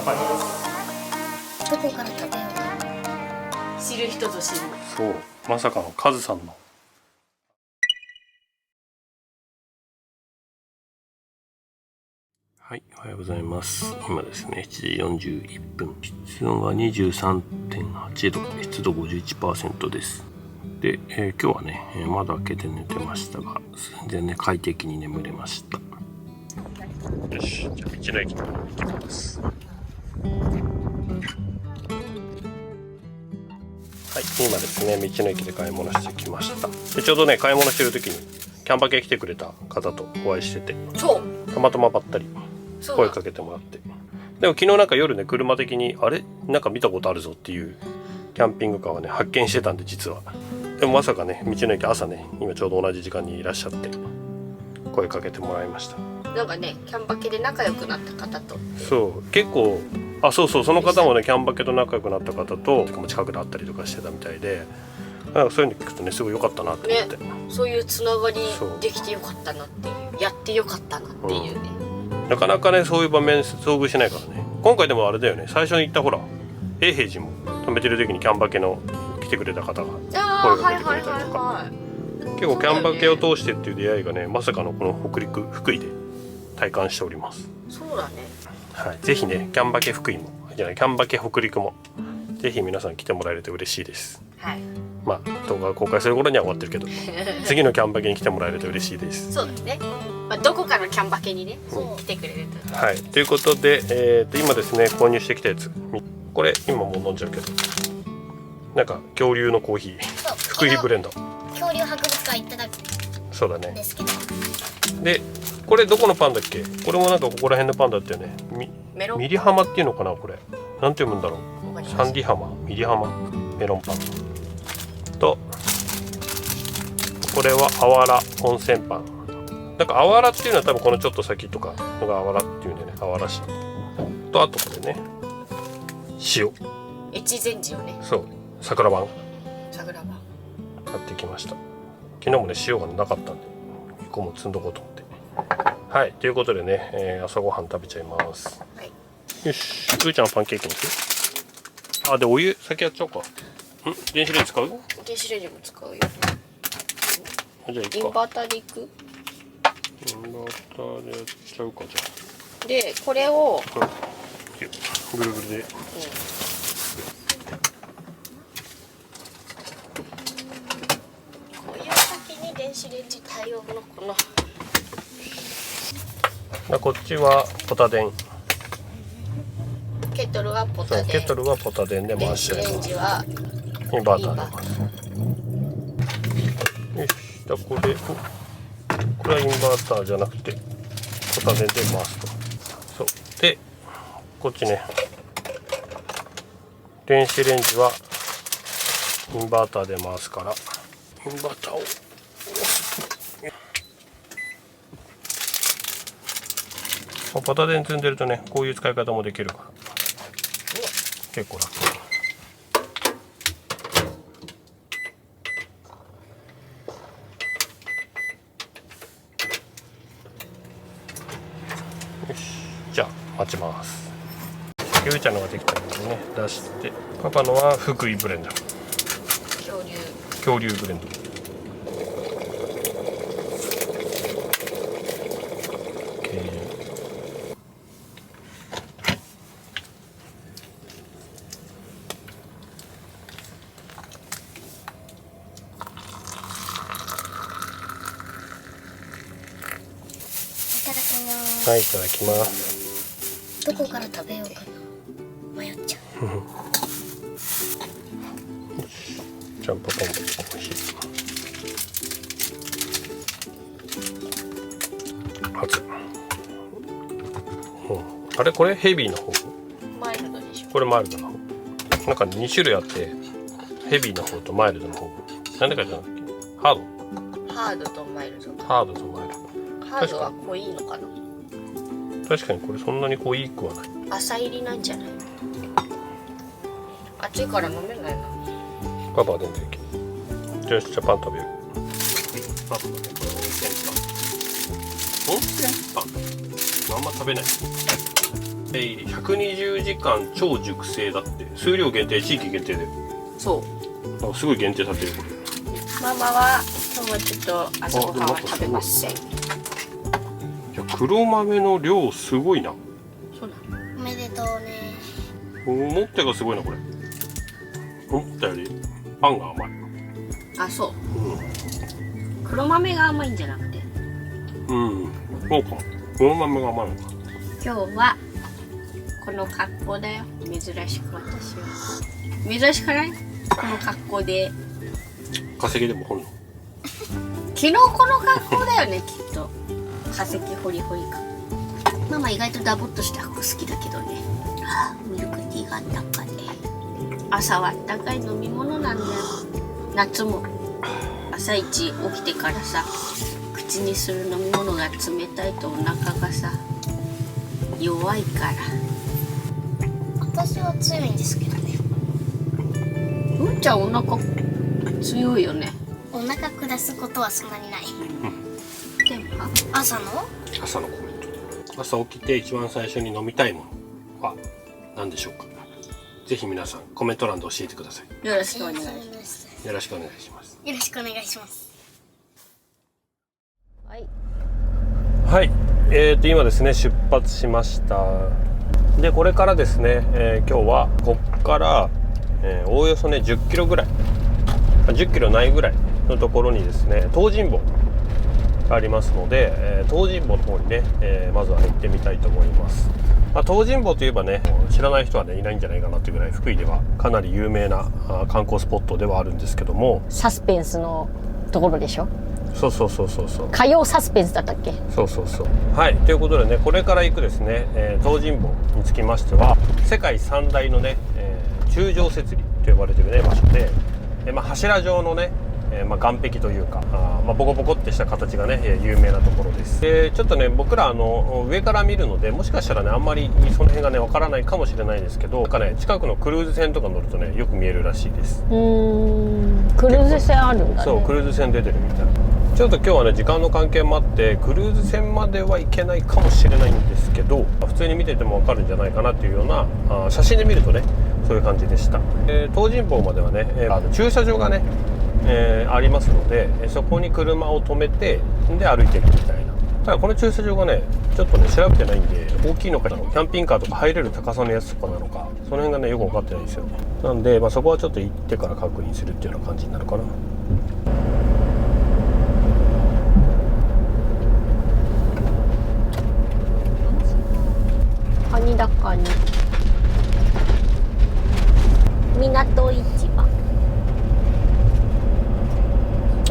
ぱりどこから食べようかな。知る人ぞ知る。そう、まさかのカズさんの。はい、おはようございます。今ですね、7時41分。室温が 23.8 度、湿度 51% です。で、今日はね、窓開けて寝てましたが、全然ね、快適に眠れました。よし、じゃあ道の駅に行きます。はい、今ですね、道の駅で買い物してきました。で、ちょうどね、買い物してる時にキャンパケ来てくれた方とお会いしてて、そうたまたまばったり声かけてもらって、でも昨日なんか夜ね、車的にあれなんか見たことあるぞっていうキャンピングカーをね発見してたんで、実はでもまさかね、道の駅朝ね、今ちょうど同じ時間にいらっしゃって声かけてもらいました。なんかね、キャンバケで仲良くなった方と。そう結構、あ、そうそう、その方もねキャンバケと仲良くなった方と近くで会ったりとかしてたみたいで、なんかそういうの聞くとね、すごい良かったなって思って、そういうつながりできてよかったなっていう、やってよかったなっていうね、なかなかねそういう場面遭遇しないからね。今回でもあれだよね、最初に言ったほら永平寺も止めてる時にキャンバケの来てくれた方が声をかけてくれたりとか、結構キャンバケを通してっていう出会いがね、まさかのこの北陸福井で体感しております。そうだね。はい、ぜひね、キャンバケ福井もじゃない、キャンバケ北陸もぜひ皆さん来てもらえると嬉しいです。はい。まあ動画公開する頃には終わってるけど次のキャンバケに来てもらえると嬉しいです。そうだね。まあ、どこかのキャンバケにね、来てくれると。はい、ということで、今ですね購入してきたやつ、これ今もう飲んじゃうけど、なんか恐竜のコーヒー、福井ブレンド、恐竜博物館行っただけそうだねですけど。で、これどこのパンだっけ？これもなんかここら辺のパンだったよね。ミリハマっていうのかな、これなんて読むんだろう。サンディハマ、ミリハマメロンパンと、これはあわら温泉パン。なんかあわらっていうのは多分このちょっと先とかのがあわらっていうんでね、あわら市と、あとこれね、塩、越前塩ね。そう、桜版桜版買ってきました。昨日もね塩がなかったんで1個も積んどこうと思って。はい、ということでね、朝ごはん食べちゃいます。はい。よし、うーちゃんのパンケーキにする。あ、でお湯先やっちゃおうか。電子レンジ使う？電子レンジも使うよ。じゃあいくか。インバーターでいく？インバーターでやっちゃうか。じゃあで、これを、ぐるぐるで、こういう先に電子レンジ対応のこのこっちはポタ電、ケトルはポタで、ケトルはポタ電で電回してる。子レンジはインバーターで回す。よし、じゃあこれはインバーターじゃなくてポタ電で回すと。そうで、こっちね、電子レンジはインバーターで回すから、インバーターを押す。ポタ電積んでるとね、こういう使い方もできるから結構楽。よし、じゃあ待ちます。ゆうちゃんのができたのでね、出して、パパのは福井ブレンド、恐竜ブレンド。はい、いただきます。どこから食べようかな。迷っちゃう。ちゃんぽとんコーヒー初、あれこれヘビーの方？マイルドでしょ。これマイルドの方。なんか2種類あって、ヘビーの方とマイルドの方。なんでかじゃなくてハードとマイルド。ハードとマイルド。ハードは濃いのかな。確かにこれそんなに濃いくはない。浅入りなんじゃない？熱いから飲めないな。パパは全然いける。よし、じゃあパン食べよう。パパのね、これ温泉パン。温泉パンあんま食べない。120時間超熟成だって。数量限定、地域限定で。そうなんかすごい限定されてるこれ。ママは今日はちょっと朝ごはんは食べません。いや、黒豆の量すごいな。そうなの。おめでとうね。思ったがすごいなこれ。思ったよりパンが甘い。あ、そう。黒豆が甘いんじゃなくて。そうかも。黒豆が甘いのか。今日はこの格好だよ。珍しく私は。珍しくない？この格好で。化石でも掘るの？昨日この格好だよね、きっと。化石ホリホリか。ママ意外とダボっとした服好きだけどね。ミルクティーがあったかい。朝はあったかい飲み物なんだよ。夏も朝一起きてからさ、口にする飲み物が冷たいとお腹がさ弱いから。私は強いんですけどね。うんちゃんお腹強いよね。お腹下すことはそんなにない。でも朝のコメント。朝起きて一番最初に飲みたいものは何でしょうか。ぜひ皆さんコメント欄で教えてください。よろしくお願いします。よろしくお願いします。よろしくお願いします。はい。今ですね出発しました。でこれからですね、今日はこっから、おおよそね10キロぐらい、10キロないぐらいのところにですね東尋坊がありますので、東尋坊の方にね、まずは行ってみたいと思います。東尋坊といえばね知らない人はねいないんじゃないかなというぐらい福井ではかなり有名な観光スポットではあるんですけども、サスペンスのところでしょ。そう火曜サスペンスだったっけ。そうはい。ということでねこれから行くですね、東尋坊につきましては世界三大のね、柱状節理と呼ばれているね場所で、柱状のね岩壁というかボコボコってした形がね有名なところです。ちょっとね僕ら上から見るのでもしかしたらねあんまりその辺がねわからないかもしれないですけど、なんかね近くのクルーズ船とか乗るとねよく見えるらしいです。クルーズ船あるんだね。そうクルーズ船出てるみたい。ちょっと今日はね時間の関係もあってクルーズ船までは行けないかもしれないんですけど、普通に見ててもわかるんじゃないかなっていうような写真で見るとねそういう感じでした。東尋坊まではね駐車場がねありますのでそこに車を止めてで歩いてるみたいな。ただこの駐車場がねちょっとね調べてないんで大きいのかキャンピングカーとか入れる高さのやつとかなのかその辺がねよく分かってないんですよね。なんで、そこはちょっと行ってから確認するっていうような感じになるかな。羽高に港市場。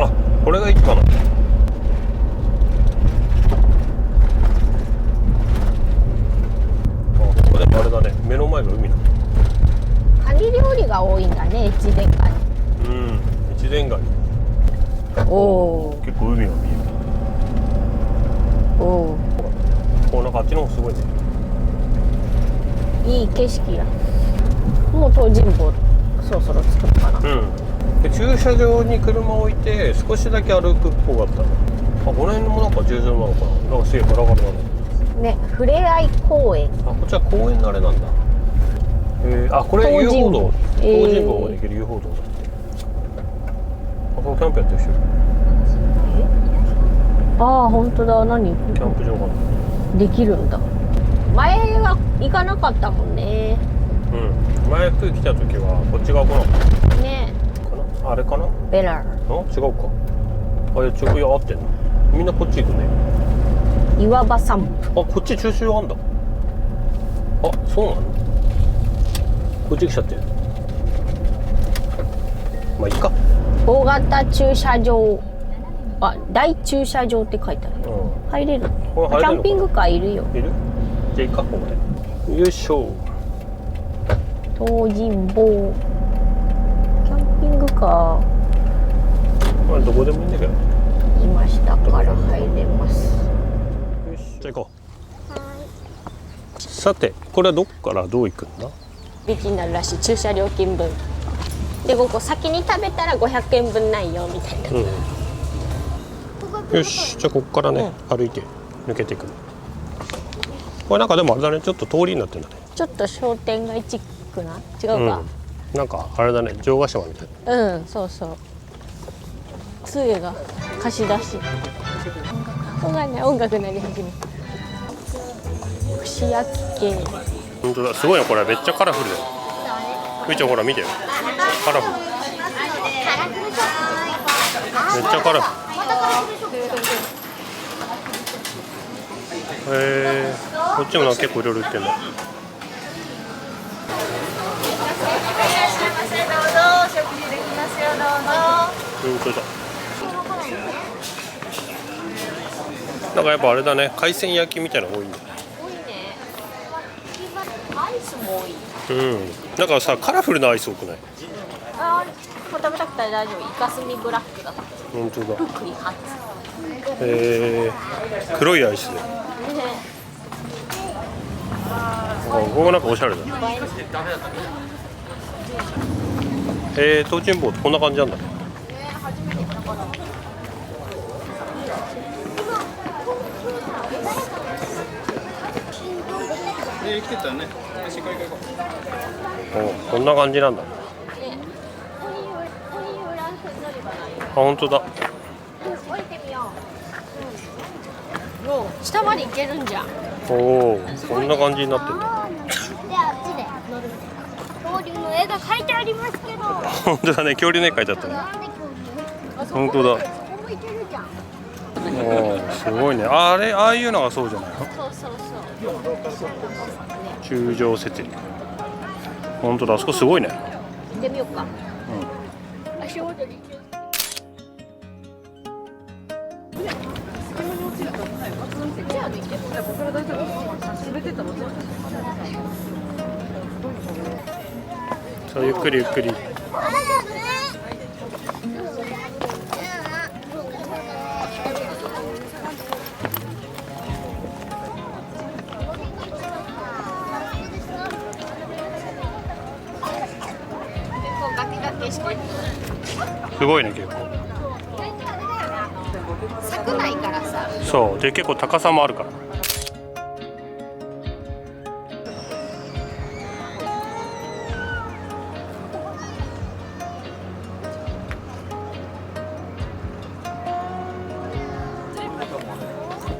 あ、これが市場なんだ。ここでもあれだね、目の前が海だ。カニ料理が多いんだね、越前ガニ。越前ガニ。おお。結構海が見える。おお。なんかあっちの方すごいね。いい景色や。もう東尋坊そろそろ着くのかな。で駐車場に車を置いて少しだけ歩くっぽかったの。この辺もなんか駐車場なのかな。なんかすげえガラガラだね。ね、ふれあい公園。こっちは公園のあれなんだ。これ遊歩道。東尋坊まで行ける遊歩道だって。ここキャンプやってる人いる。ああ、本当だ。何？キャンプ場かな。できるんだ。前は行かなかったもんね。前福井来た時はこっち側かな。ね。かな？あれかな？ベラ違うか。いや合ってんの。みんなこっち行くね。岩場散歩。こっち駐車場あんだ。そうなの？こっち来ちゃってる。いいか。大型駐車場。大駐車場って書いてある。入れる。キャンピングカーいるよ。いる？じゃあ行かここで。よいしょ。東尋坊。キャンピングカー。どこでもいいんだけど。いましたから入れます。よし、じゃあ行こう。さて、これはどっからどう行くんだ？ビキになるらしい。駐車料金分。で、ここ先に食べたら500円分ないよみたいな。よし、じゃあここからね、歩いて抜けていく。これなんかでもあれだね、ちょっと通りになってんだね。ちょっと商店街チックな、違うか、なんかあれだね、城ヶ島みたいな。うんそうそう。杖が貸し出し、音楽なり始めた。串焼き系。本当だ、すごいね、これめっちゃカラフルだよ。みーちゃんほら見てよ、カラフル、めっちゃカラフル。こっちもなんか結構いろいろ売ってんだ。本当だ。なんかやっぱあれだね、海鮮焼きみたいなの多いね。多いね。アイスも多い。なんかさ、カラフルなアイス多くない？あー、これ食べたくたら大丈夫。イカスミブラックだ。本当だ。福井初。黒いアイスで。ここなんかおしゃれだ。東尋坊ってこんな感じなんだね。こんな感じなんだ。あ、本当だ。下まで行けるんじゃん。おお、こんな感じになってるんだ。恐竜の絵が描いてありますけど。本当だね、恐竜の絵描いてあったね。本当だ。おー、すごいね。あれ、ああいうのがそうじゃないの？そうそうそう。中上設備。本当だ、あそこすごいね。行ってみようか。足元に。そう、ゆっくりゆっくり。すごいね、結構。柵ないからさ。そうで、結構高さもあるから。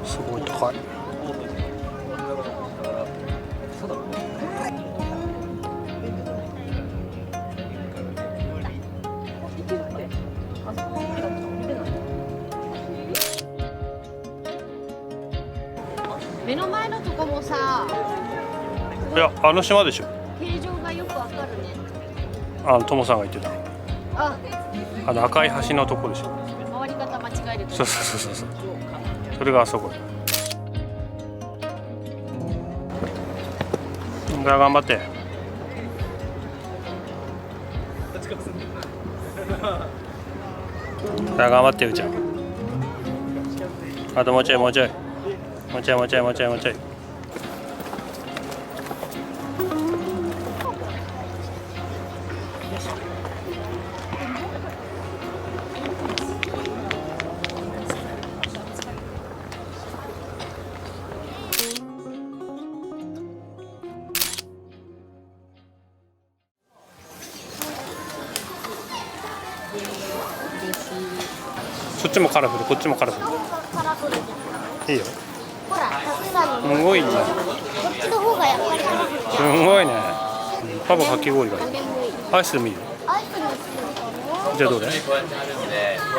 すごい高い。目の前のとこもさ、いや、あの島でしょ。形状がよくわかるね。トモさんが言ってた。あ、赤い橋のとこでしょ。回り方間違えると。そうそうそうそう。それがあそこ。じゃあ頑張って。じゃあ頑張ってうちゃん。あともうちょいもうちょい。もうちょいもうちょいもうちょいもうちょい。そっちもカラフル、こっちもカラフル。カラフルじゃん。いいよ。ほら、確かに。すごいね。こっちの方がやっぱりカラフルじゃん。すごいね。パパかき氷がいい。アイスでもいいよ。アイスの好きだね。じゃあどれ？こ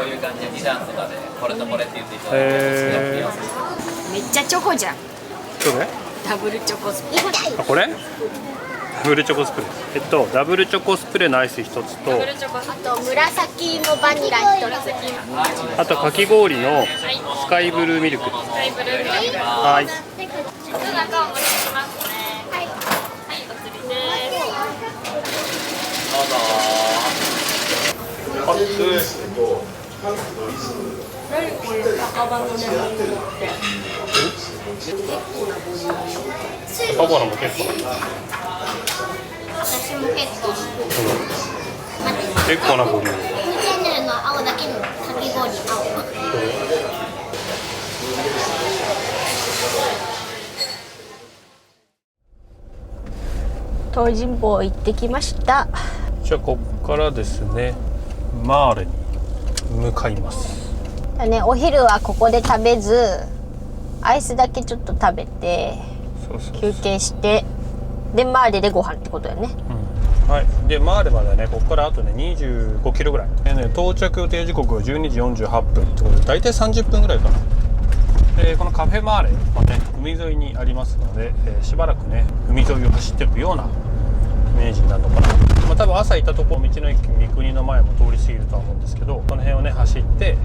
ういう感じで2段とかでこれとこれって言っていただいてめっちゃチョコじゃん。どれ？ダブルチョコスプレー。あ、これ？ダブルチョコスプレー。ダブルチョコスプレーのアイス一つと、あと紫芋バニラ一つ。あとかき氷のスカイブルーミルク。はい。パパのも結構。私も結構。結構なボリューム。チャンネルの青だけのかき氷青。東尋坊行ってきました。じゃあこっからですね、マーレに向かいます。ね、お昼はここで食べずアイスだけちょっと食べて休憩して、でマーレでご飯ってことだよね。はい、でマーレまでね、ここからあとね25キロぐらい、到着予定時刻は12時48分ってことで、大体30分ぐらいかな。このカフェマーレはね、海沿いにありますので、しばらくね海沿いを走ってるようなイメージになるのかな。まあ、多分朝行ったとこ、道の駅三国の前も通り過ぎるとは思うんですけど、その辺をね走って、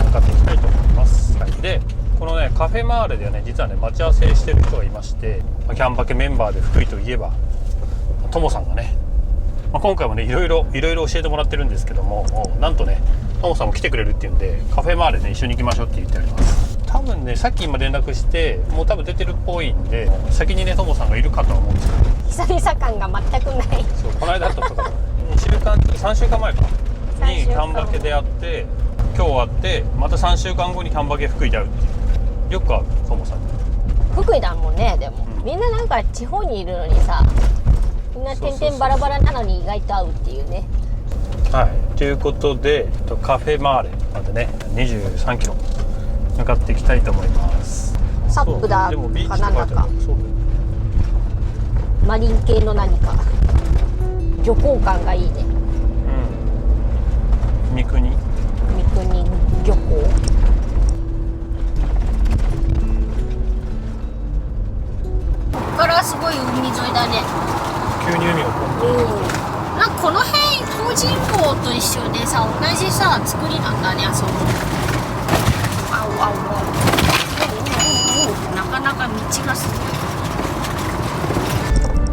向かっていきたいと思います。はい、でこのねカフェマーレではね、実はね待ち合わせしてる人がいまして、キャンバケメンバーで福井といえばともさんがね、今回もねいろいろ教えてもらってるんですけども、なんとねともさんも来てくれるっていうんで、カフェマーレね一緒に行きましょうって言ってあります。多分ねさっき今連絡して、もう多分出てるっぽいんで、先にねともさんがいるかとは思うんですけど、久々感が全くない。そう、この間だったとか3週間前かにキャンバケで会って、今日会って、また3週間後にキャンバケ福井で会うっていう、よく会うともさん。福井だもんね。でも、みんななんか地方にいるのにさ、みんな点々バラバラなのに意外と会うっていうね。はい、ということでカフェマーレまでね23キロ向かっていきたいと思います。サップだでもビーかチとかなんかそうマリン系の何か漁港感がいいね。うん、三国漁港。ここからすごい海沿いだね。急に海がなんかこの辺東尋坊と一緒でさ、同じさ作りなんだね、あそこ。あうあうあう。なかなか道がすご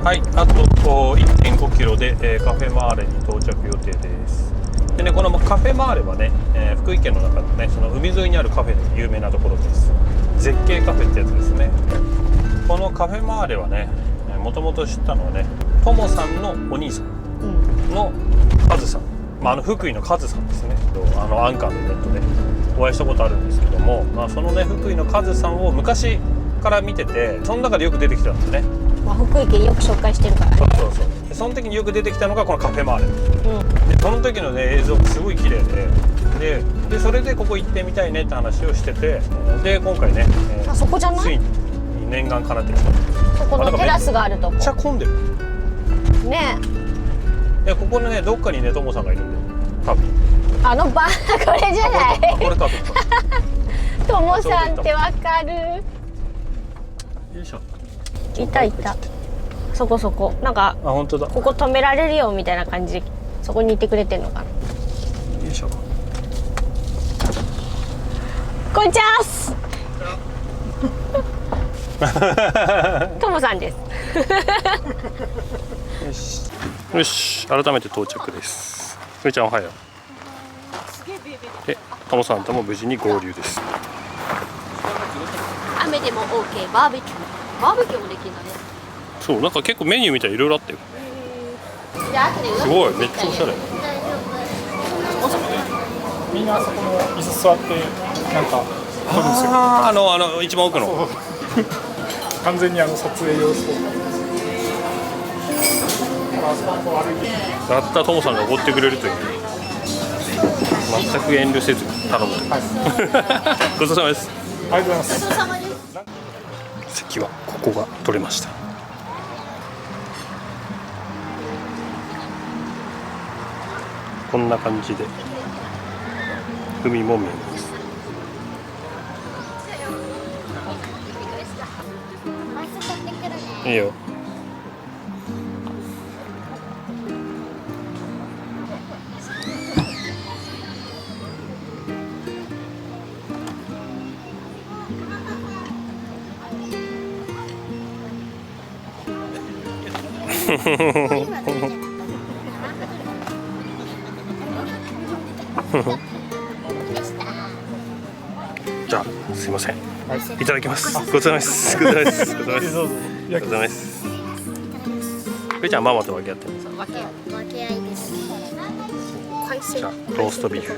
い。はい、あと 1.5 キロで、カフェマーレに到着予定です。でね、このカフェマーレはね、福井県の中のね、その海沿いにあるカフェで有名なところです。絶景カフェってやつですね。このカフェマーレはね、もともと知ったのはね、ともさんのお兄さんのカズさん、福井のカズさんですね。アンカーのイベントでお会いしたことあるんですけども、そのね福井のカズさんを昔から見てて、その中でよく出てきたんですね。福井県よく紹介してるからね。そうでその時によく出てきたのがこのカフェマーレ、でその時のね映像がすごい綺麗でそれでここ行ってみたいねって話をしてて、で今回ね、あそこじゃない？ついに念願叶ってきた。そこのテラスがあるとこ。めっちゃ混んでるねえ。ここのねどっかにねともさんがいるんで、多分あのバーこれじゃない？これ多分ともさんってわかる？よいしょ。いたそこなんか本当だ。ここ止められるよみたいな感じでそこにいてくれてんのかな。よいしょ。こんにちはすともさんですよし改めて到着です。ふーちゃんおはよう。でともさんとも無事に合流です。雨でも OK、バーベキューもできるのね。そう、なんか結構メニューみたいいろいろあったよ。じゃあ後ですごい、めっちゃおしゃれ。みんなあそこの椅子座ってなんか撮るんですよ。一番奥の完全に撮影用スポット。やったともさんがおごってくれるという、全く遠慮せず頼むという、はい、ごちそうさまです。ありがとうございます。席はここが取れました。こんな感じで海も見えます。いいよ。じゃあすいません、いただきます。ごちそうさまです。ごちそうさまです。ごちそうさまです。ふーちゃんママと分け合ってる。分け合いです。海鮮。じゃあローストビーフ。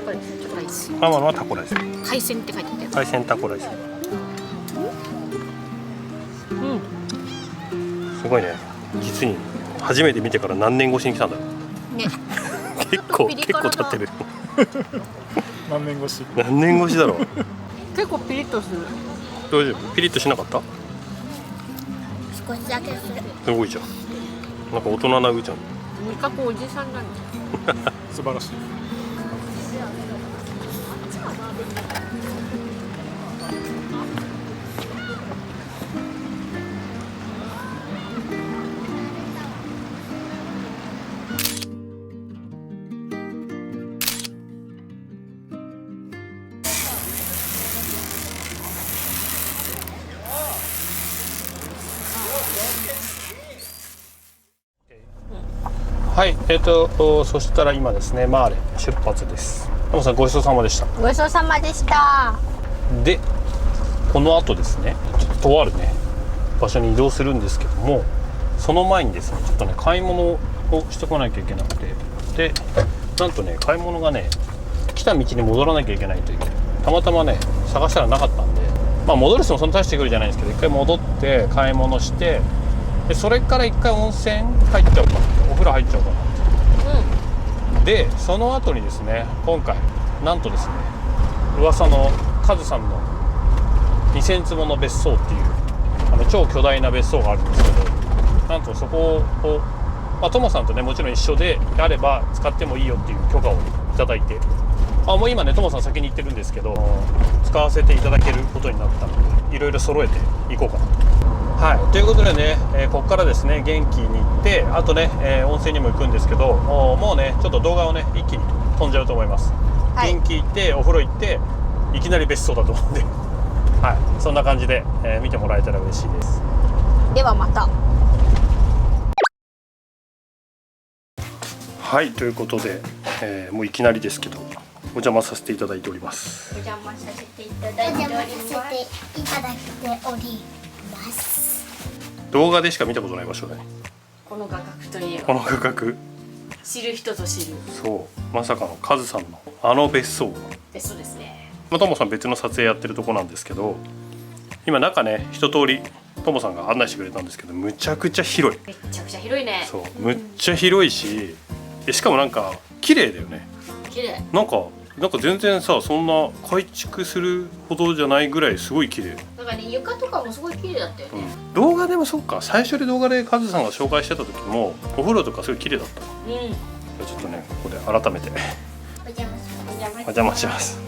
ママのはタコライス。海鮮って書いてある。海鮮タコライス。すごいね。実に初めて見てから何年越しに来たんだろうね。結構経ってる何年越し。何年越しだろう結構ピリッとする。大丈夫？ピリッとしなかった？少しだけする。すごいじゃん。なんか大人なうーちゃん。味覚おじさんなんだ。素晴らしい。はい、そしたら今ですね、マーレ出発です。トモさんごちそうさまでした。ごちそうさまでした。で、この後ですね、ちょっととあるね場所に移動するんですけども、その前にですね、ちょっとね買い物をしてこなきゃいけなくて、で、なんとね買い物がね来た道に戻らなきゃいけないという、たまたまね探したらなかったんで、まあ戻る人もそんな大してくるじゃないんですけど、一回戻って買い物して。でそれから一回温泉入っちゃおうかな、お風呂入っちゃおうかな、でその後にですね、今回なんとですね、噂のカズさんの2000坪の別荘っていう超巨大な別荘があるんですけど、なんとそこを、まあ、トモさんとねもちろん一緒であれば使ってもいいよっていう許可をいただいて、もう今ねトモさん先に行ってるんですけど、使わせていただけることになったので、いろいろ揃えていこうかなと。はい、ということでね、ここからですね元気に行って、あとね、温泉にも行くんですけど、もうねちょっと動画をね一気に飛んじゃうと思います、はい、元気行ってお風呂行っていきなり別荘だと思うんではい、そんな感じで、見てもらえたら嬉しいです。ではまた。はい、ということで、もういきなりですけどお邪魔させていただいております。お邪魔させていただいております。動画でしか見たことない場所だね、この画角といえば。この画角、知る人ぞ知る。そう、まさかのカズさんの別荘。別荘ですね。トモさん別の撮影やってるとこなんですけど、今中ね一通りトモさんが案内してくれたんですけど、むちゃくちゃ広い。めちゃくちゃ広いね。そう、むっちゃ広いし、しかもなんか綺麗だよね。綺麗。なんか全然さ、そんな改築するほどじゃないぐらいすごい綺麗。だからね、床とかもすごい綺麗だったよね。動画でもそうか、最初で動画でカズさんが紹介してた時もお風呂とかすごい綺麗だった。ちょっとねここで改めてお邪魔します。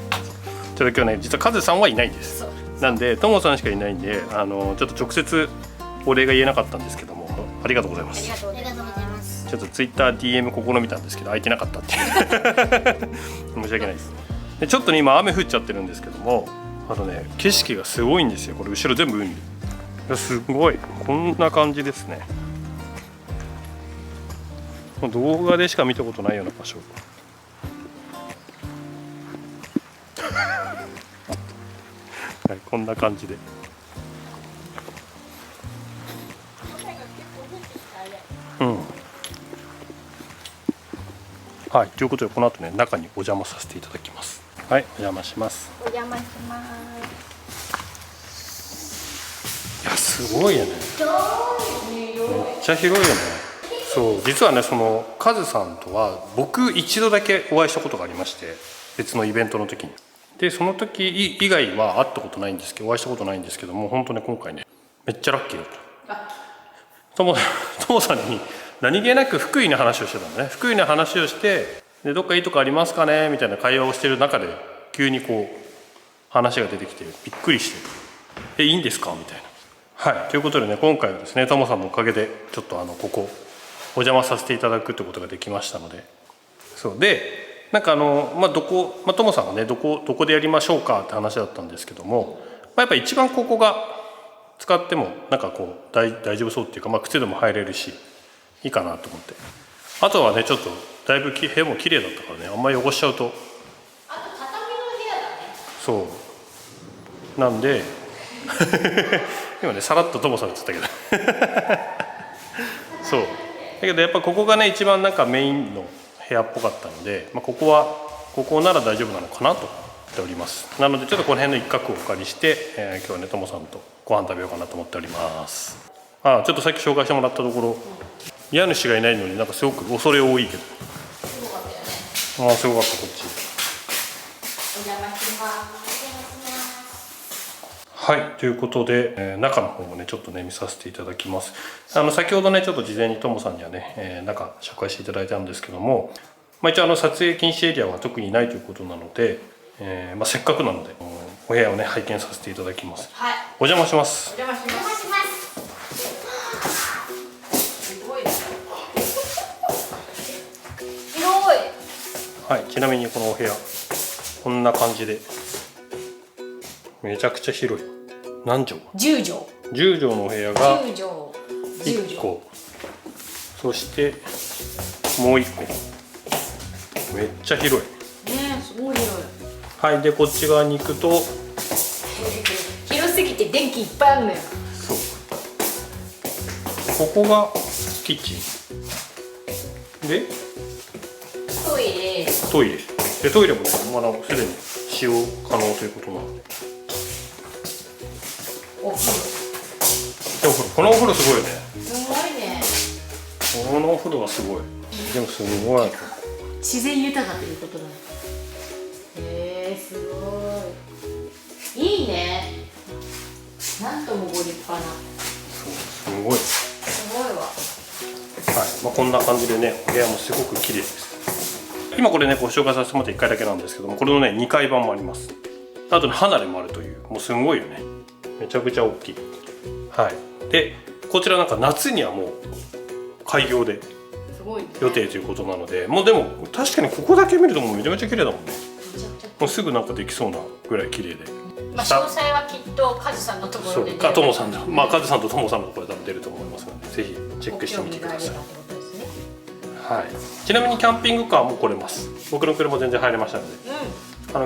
ちょっと今日ね実はカズさんはいないんです。なんでトモさんしかいないんで、ちょっと直接お礼が言えなかったんですけども、ありがとうございます。ありがとうございます。ちょっとツイッター DM 試みたんですけど空いてなかったっていう申し訳ないです。でちょっとね今雨降っちゃってるんですけども、景色がすごいんですよ。これ後ろ全部海。いやすごい、こんな感じですね。動画でしか見たことないような場所はい、こんな感じで。はい、ということでこの後ね中にお邪魔させていただきます。はい、お邪魔します。お邪魔します。いやすごいよね。めっちゃ広いよね。そう、実はねそのカズさんとは僕一度だけお会いしたことがありまして、別のイベントの時に。でその時以外は会ったことないんですけど、お会いしたことないんですけども、本当ね今回ねめっちゃラッキーだった。トモさんに何気なく福井の話をしてたのね。福井の話をして、でどっかいいとこありますかねみたいな会話をしてる中で急にこう話が出てきてびっくりして「いいんですか?」みたいな。はい、ということでね今回はですねトモさんのおかげでちょっとここお邪魔させていただくってことができましたので、そうでなんかトモさんがねどこでやりましょうかって話だったんですけども、やっぱ一番ここが使ってもなんかこう大丈夫そうっていうか、靴でも入れるしいいかなと思って。あとはねちょっとだいぶ部屋も綺麗だったからね、あんまり汚しちゃうと。あと畳の部屋だね。そうなんで今ねさらっとトモさんって言ったけどそうだけどやっぱここがね一番なんかメインの部屋っぽかったので、ここなら大丈夫なのかなと思っております。なのでちょっとこの辺の一角をお借りして、今日はねトモさんとご飯食べようかなと思っております。ちょっとさっき紹介してもらったところ、家主がいないのになんかすごく恐れ多いけど。ああ、すごかったこっち。お邪魔します。はい、ということで、中の方もねちょっとね見させていただきます。先ほどねちょっと事前にともさんにはね、中紹介していただいたんですけども、一応撮影禁止エリアは特にないということなので、せっかくなのでお部屋をね拝見させていただきます。はい。お邪魔します。お邪魔します。すごい。広い。はい、ちなみにこのお部屋こんな感じでめちゃくちゃ広い。何畳10畳。10畳のお部屋が10畳。1個、そしてもう1個、めっちゃ広い。ねえ、すごい広い。はい、でこっち側に行くと広すぎて電気いっぱいあるのよ。そう、ここがキッチンでトイレ。トイレで、トイレもねすでに使用可能ということなので、お風呂。でお風呂、このお風呂すごいよね。すごいね。このお風呂はすごい。でもすごい自然豊かということだ。すごい。いいね。なんともご立派な。すごい。すごいわ。はい、こんな感じでねお部屋もすごく綺麗です。今これねご紹介させてもらって1回だけなんですけども、これのね2階版もあります。あとね離れもあるという、もうすごいよね。めちゃくちゃ大きい。はい。でこちらなんか夏にはもう開業で予定ということなので、もうでも確かにここだけ見るともうめちゃめちゃ綺麗だもんね。もうすぐなんかできそうなぐらい綺麗で。詳細はきっとカズさんのところで出る。かともさんだ。カズさんとともさんのところで多分出ると思いますので、ぜひチェックしてみてください。はい。ちなみにキャンピングカーも来れます。僕の車全然入れましたので。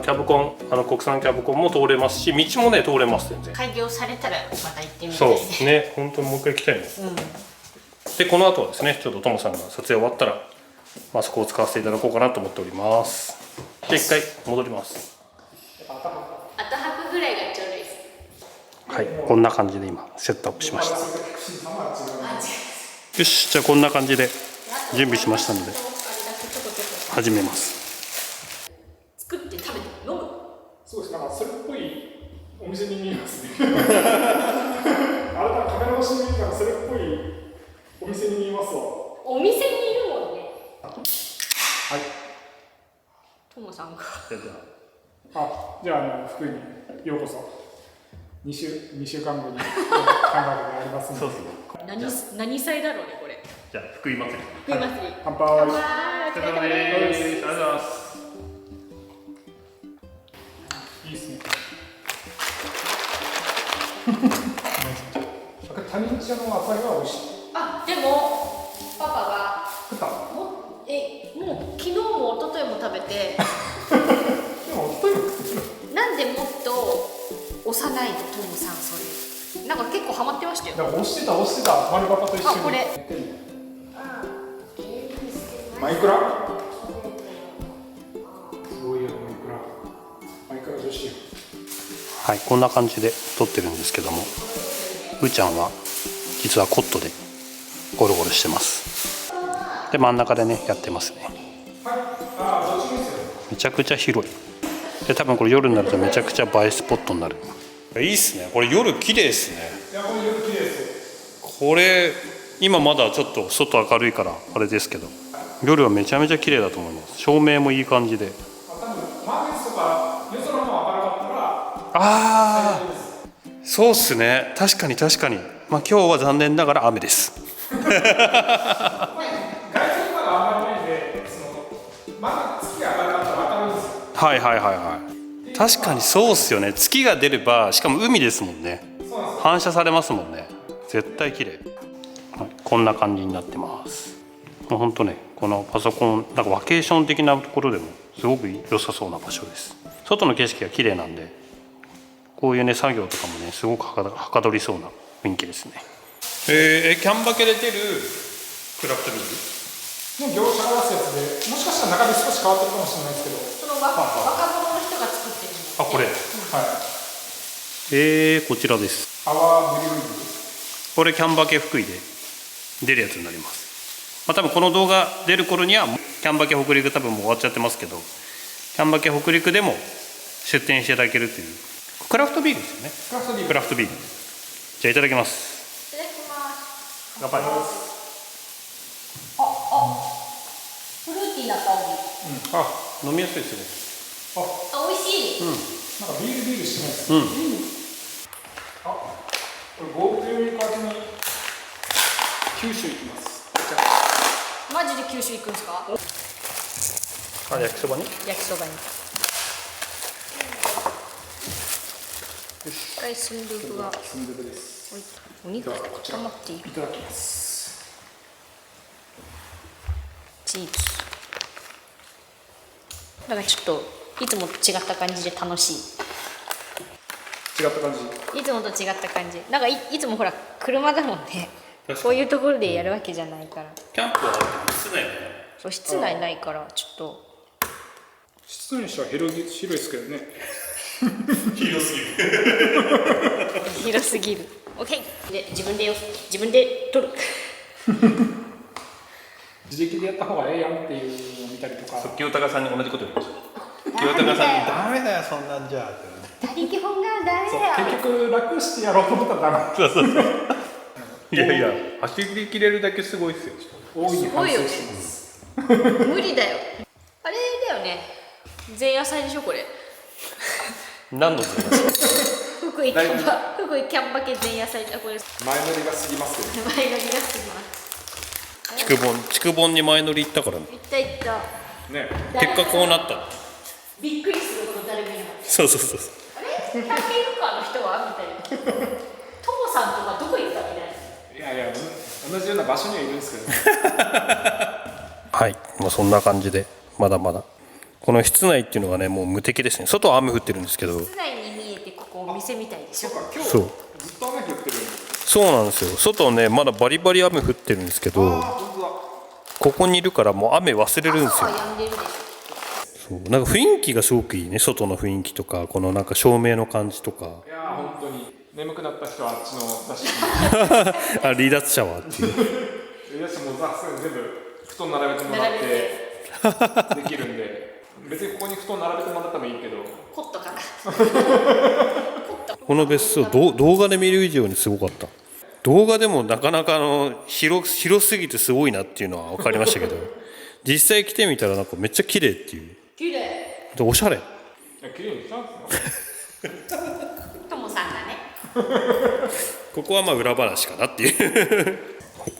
キャブコン、国産キャブコンも通れますし、道もね通れます全然。開業されたらまた行ってみたいね。そうね、本当にもう一回行きたいね。でこの後はですね、ちょっとともさんが撮影終わったら、そこを使わせていただこうかなと思っております。で一回戻ります。あと半分ぐらいがちょうどいいです。はい、こんな感じで今セットアップしました。よし、じゃあこんな感じで準備しましたので始めます。作って食べて飲む。そうです。なんかそれっぽいお店に見えますね。あなたカメラ越しに見るからそれっぽいお店に見えますわ。お店にいるもんね。はい。ともさんが。じゃあ福井にようこそ。2週間後に韓国でありますので。そうそう。何祭だろうねこれ。じゃあ福井祭り。福井祭り。乾杯。お疲れ様です。ありがとうございます。いいですね。他人茶の赤いは美味しい。でもパパが食った。もう昨日も一昨日も食べて。でも一昨日も食ってる。なんでもっと幼いのトムさんそれ。なんか結構ハマってましたよ。押してた丸パパと一緒に。これ。マイクラ？すごいよマイクラ女子。はい、こんな感じで撮ってるんですけども、うーちゃんは実はコットでゴロゴロしてます。で真ん中でねやってますね。めちゃくちゃ広い。で多分これ夜になるとめちゃくちゃ映えスポットになる。いいっすね。これ夜綺麗ですね。いやこれ夜綺麗ですよ。これ今まだちょっと外明るいからあれですけど、夜はめちゃめちゃ綺麗だと思います。照明もいい感じで。そうっすね。確かに確かに。今日は残念ながら雨です。外気温があんまりないんで、月が明るかったら明るいんですよ。はいはいはいはい。確かにそうっすよね。月が出れば、しかも海ですもんね。反射されますもんね。絶対綺麗。はい、こんな感じになってます。もうほんとね、このパソコンなんかワケーション的なところでもすごく良さそうな場所です。外の景色が綺麗なんで、こういうね作業とかもねすごくはかどりそうな雰囲気ですね。キャンバケで出るクラフトビール業者が出すやつで、もしかしたら中身少し変わってるかもしれないですけど、その若者の人が作ってるんです、ね。これ、はい。こちらです。アワーブリューイング。これキャンバケ福井で出るやつになります。まあ、多分この動画出る頃にはキャンバケ北陸多分もう終わっちゃってますけど、キャンバケ北陸でも出店していただけるというクラフトビールですよね。クラフトビール。じゃあいただきます。いただきます。乾杯。フルーティーな香り。あ、飲みやすいですね。美味しい。なんかビールしてないですね。あ、これゴールデンウィーク明けに九州行きます。マジで九州行くんですか？あ、焼きそばに。焼きそばに。これスンドゥブが。スンドゥブです。お肉こちら頑張っていい。いただきます。チーズ。だからちょっといつもと違った感じで楽しい。違った感じ。いつもと違った感じ。なんかいつもほら車だもんね。こういうところでやるわけじゃないから。キャンプは室内ね。そう室内ないからちょっと。室内にしては広いですけどね。広すぎる。広すぎる。オッケー。で自分で取る。自力でやった方がええやんっていうのを見たりとか。清高さんに同じこと言いました。清高さんにダメだよそんなんじゃって。他力本願ダメだよ。結局楽してやろうと思ったらダメ。そうそうそう。いやいや、走り切れるだけすごいっすよ。大いに反省してます。無理だよ。あれだよね。前夜祭でしょこれ。何の福井キャンバケ前夜祭だこれ。前乗りが過ぎますけど。前乗りが過ぎます。筑本に前乗り行ったからね。行った行った。ね。結果こうなったの。びっくりすること誰もいない。そうそうそう。あれ？100円いるかあの人はみたいな。トモさんとかどこ行ったみたいな。いや同じような場所にはいるんですけどね。はい、まあ、そんな感じでまだまだこの室内っていうのがねもう無敵ですね。外は雨降ってるんですけど、室内に見えてここお店みたいでしょ。そうか、今日そうずっと雨降ってる。そうなんですよ。外はねまだバリバリ雨降ってるんですけど、本当だ。ここにいるからもう雨忘れるんですよ。朝は止んでるでしょ。そうなんか雰囲気がすごくいいね。外の雰囲気とかこのなんか照明の感じとか。いや本当に眠くなった人はあっちの座敷に。あ、離脱シャワーっていう。いやもうザス全部布団並べてもらってできるんで、別にここに布団並べてもらってもいいけど。ホットかな。この別荘動画で見る以上にすごかった。動画でもなかなか広すぎてすごいなっていうのは分かりましたけど実際来てみたらなんかめっちゃ綺麗っていう。綺麗。でおしゃれ。いや綺麗にしたんですよ。トモさんだね。ここはまあ裏話かなっていう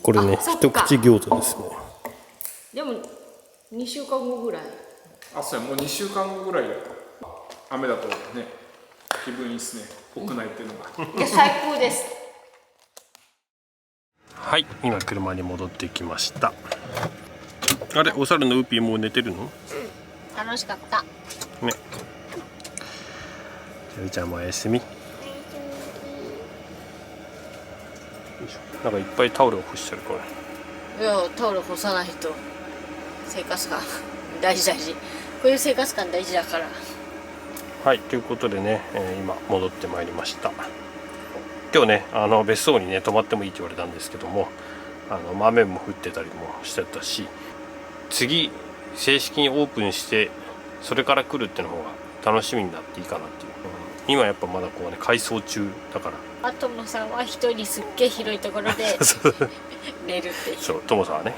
これねあそっか一口餃子ですね。でも2週間後ぐらい。あ、そうや、もう2週間後ぐらい雨だとね気分いいっすね、屋内っていうのが。いや最高です。はい、今車に戻ってきました。あれ、お猿のウーピーもう寝てるの？楽しかった。ね。じゃあちゃんもおやすみ。なんかいっぱいタオルを干してるこれ。いやタオル干さないと生活感大事。こういう生活感大事だから。はいということでね、今戻ってまいりました。今日ね別荘にね泊まってもいいって言われたんですけども雨も降ってたりもしてたし、次正式にオープンしてそれから来るっていうの方が楽しみになっていいかなっていう、今やっぱまだこうね改装中だから。トモさんは一人すっげえ広いところで寝るっていう。そうトモさんはね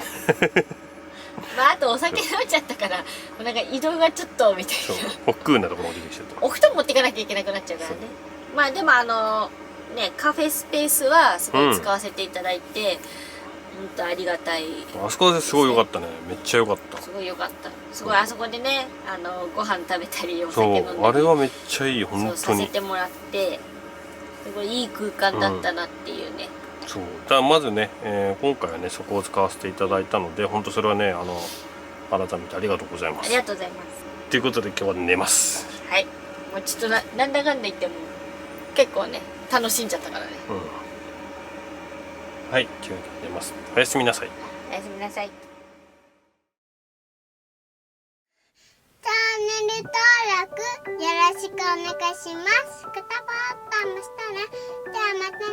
まああとお酒飲んじゃったからなんか移動がちょっとみたいそうな。億劫なところも出てきちゃった。お布団持っていかなきゃいけなくなっちゃうからね。まあでもねカフェスペースはすごい使わせていただいて、本当ありがたい。あそこですごい良かったね。めっちゃ良かった。すごい良かった。すごいあそこでねご飯食べたりおそう酒飲んだりあれはめっちゃいい本そう当に。させてもらってすごいいい空間だったなっていうね。そうだからまずね、今回はねそこを使わせていただいたので本当それはね改めてありがとうございます。ありがとうございます。ということで今日は寝ます。はい。もうちょっとなんだかんだ言っても結構ね楽しんじゃったからね。はい今日は寝ます。おやすみなさい。おやすみなさい。チャンネル登録よろしくお願いします。グッドボタンもしたら、じゃあまたね。